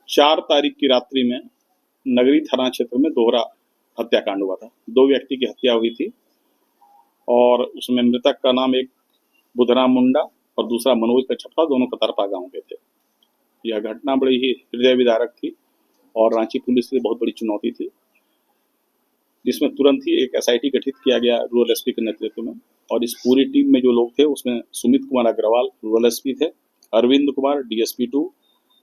4 तारीख की रात्रि में नगरी थाना क्षेत्र में दोहरा हत्याकांड हुआ था। 2 व्यक्ति की हत्या हुई थी और उसमें मृतक का नाम एक बुधराम मुंडा और दूसरा मनोज कच्छप्पा, दोनों कतरपा गांव के थे। यह घटना बड़ी ही हृदय विदारक थी और रांची पुलिस के लिए बहुत बड़ी चुनौती थी, जिसमें तुरंत ही एक एसआईटी गठित किया गया रूरल एसपी के नेतृत्व में। और इस पूरी टीम में जो लोग थे उसमें सुमित कुमार अग्रवाल रूरल एसपी थे, अरविंद कुमार डीएसपी 2,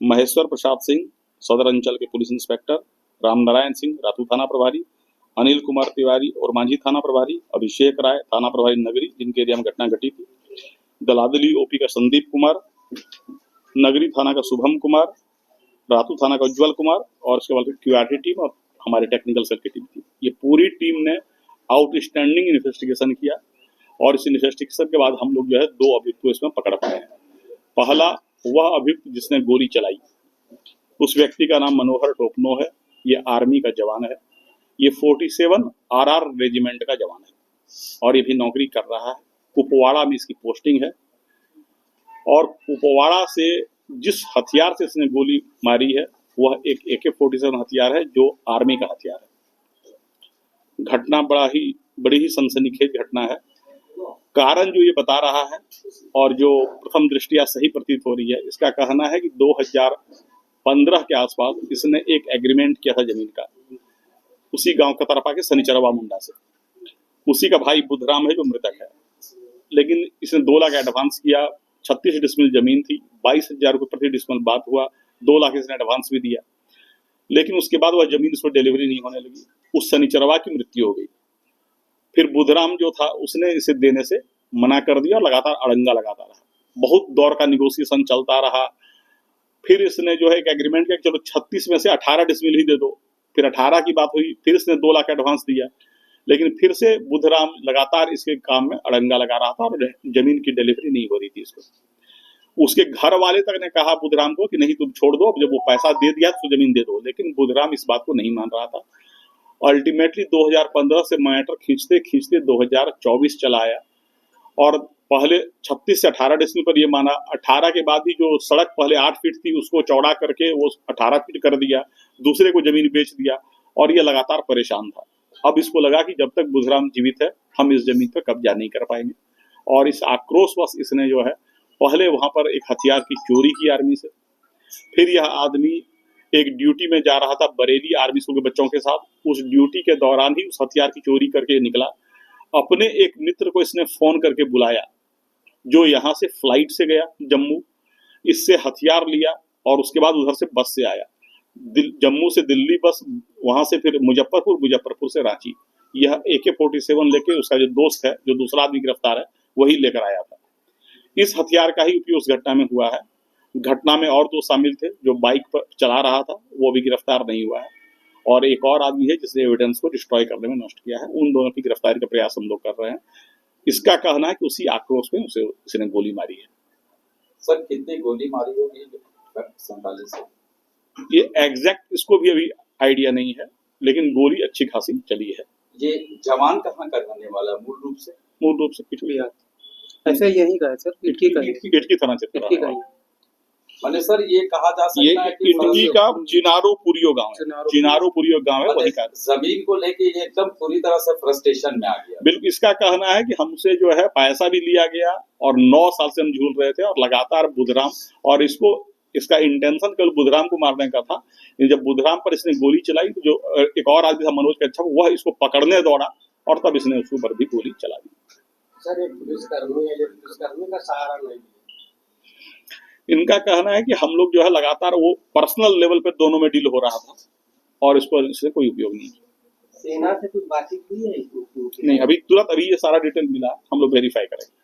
महेश्वर प्रसाद सिंह सदर अंचल के पुलिस इंस्पेक्टर, रामनारायण सिंह रातू थाना प्रभारी, अनिल कुमार तिवारी और मांझी थाना प्रभारी, अभिषेक राय थाना प्रभारी नगरी जिनके एरिया में घटना घटी थी, दलादली ओपी का संदीप कुमार, नगरी थाना का शुभम कुमार, रातू थाना का उज्जवल कुमार और उसके बाद क्यूआरटी टीम और हमारे टेक्निकल सेल की टीम थी। ये पूरी टीम ने आउटस्टैंडिंग इन्वेस्टिगेशन किया और इस इन्वेस्टिगेशन के बाद हम लोग जो है 2 अभियुक्त को इसमें पकड़ पाए हैं। पहला वह अभियुक्त जिसने गोली चलाई, उस व्यक्ति का नाम मनोहर टोपनो है। ये आर्मी का जवान है। ये 47 आरआर रेजिमेंट का जवान है और ये भी नौकरी कर रहा है। कुपवाड़ा में इसकी पोस्टिंग है और कुपवाड़ा से जिस हथियार से इसने गोली मारी है वह एक AK-47 हथियार है जो आर्मी का हथियार है। घटना बड़ी ही सनसनीखेज घटना है। कारण जो ये बता रहा है और जो प्रथम दृष्टिया सही प्रतीत हो रही है, इसका कहना है कि 2015 के आसपास इसने एक एग्रीमेंट किया था जमीन का उसी गांव कतरपा के शनिचरवा मुंडा से। उसी का भाई बुधराम है जो मृतक है, लेकिन इसने 2 लाख एडवांस किया। 36 डिसमिल जमीन थी, 22,000 रुपये प्रति डिसमिल बात हुआ, 2 लाख इसने एडवांस भी दिया, लेकिन उसके बाद वह जमीन उसमें डिलीवरी नहीं होने लगी। उस शनिचरवा की मृत्यु हो गई। फिर बुधराम जो था उसने इसे देने से मना कर दिया और लगातार अड़ंगा लगाता रहा। बहुत दौर का निगोशिएशन चलता रहा। फिर इसने जो है एक एग्रीमेंट किया, चलो 36 में से 18 डिसमिल ही दे दो। फिर 18 की बात हुई, फिर इसने 2 लाख एडवांस दिया, लेकिन फिर से बुधराम लगातार इसके काम में अड़ंगा लगा रहा था और जमीन की डिलीवरी नहीं हो रही थी इसको। उसके घर वाले तक ने कहा बुधराम को कि नहीं तुम छोड़ दो, अब जब वो पैसा दे दिया तो जमीन दे दो, लेकिन बुधराम इस बात को नहीं मान रहा था। अल्टीमेटली 2015 से मैटर खींचते खींचते 2024 चला आया और पहले 36 से 18 डिसमिल पर ये माना। 18 के बाद ही जो सड़क पहले 8 फीट थी उसको चौड़ा करके वो 18 फीट कर दिया, दूसरे को जमीन बेच दिया और ये लगातार परेशान था। अब इसको लगा कि जब तक बुधराम जीवित है हम इस जमीन पर कब्जा नहीं कर पाएंगे और इस आक्रोशवश इसने जो है पहले वहां पर एक हथियार की चोरी की आर्मी से। फिर यह आदमी एक ड्यूटी में जा रहा था बरेली आर्मी स्कूल के बच्चों के साथ। उस ड्यूटी के दौरान ही उस हथियार की चोरी करके निकला। अपने एक मित्र को इसने फोन करके बुलाया जो यहाँ से फ्लाइट से गया जम्मू, इससे हथियार लिया और उसके बाद उधर से बस से आया। जम्मू से दिल्ली बस, वहां से फिर मुजफ्फरपुर से रांची। यह AK-47 लेके उसका जो दोस्त है, जो दूसरा आदमी गिरफ्तार है, वही लेकर आया था। इस हथियार का ही उपयोग उस घटना में हुआ है। घटना में और 2 शामिल थे, जो बाइक पर चला रहा था वो भी गिरफ्तार नहीं हुआ है और एक और आदमी है जिसने एविडेंस को डिस्ट्रॉय करने में नष्ट किया है। उन दोनों की गिरफ्तारी का प्रयास हम लोग कर रहे हैं। इसका कहना है कि उसी आक्रोश में उसने गोली मारी है। सर कितनी गोली मारी होगी 47 से? ये एग्जैक्ट इसको भी अभी आइडिया नहीं है, लेकिन गोली अच्छी खासी चली है। ये जवान कहाँ का रहने वाला है मूल रूप से? मूल रूप से पिटकी ऐसे यही का है सर, पिटकी थाना क्षेत्र का। मैंने सर ये कहा जा सकता है कि पिटकी का चिनारोपुरियो गांव है, चिनारोपुरियो गांव है, वही का। जमीन को लेके ये एकदम पूरी तरह से फ्रस्ट्रेशन में आ गया। बिल्कुल, इसका कहना है कि हमसे जो है पैसा भी लिया गया और 9 साल से हम झूल रहे थे और लगातार बुधराम, और इसका इंटेंशन केवल बुधराम को मारने का था। जब बुधराम पर इसने गोली चलाई तो जो एक और आदमी था मनोज कच्छप, वह इसको पकड़ने दौड़ा और तब इसने उसके ऊपर भी गोली चला दी। सर एक पुलिसकर्मी है, जो पुलिसकर्मी का सहारा नहीं। इनका कहना है कि हम लोग जो है लगातार वो पर्सनल लेवल पे दोनों में डील हो रहा था और इससे कोई उपयोग नहीं। सेना से कुछ बातचीत हुई है? नहीं, अभी तुरंत ये सारा डिटेल मिला, हम लोग वेरीफाई करेंगे।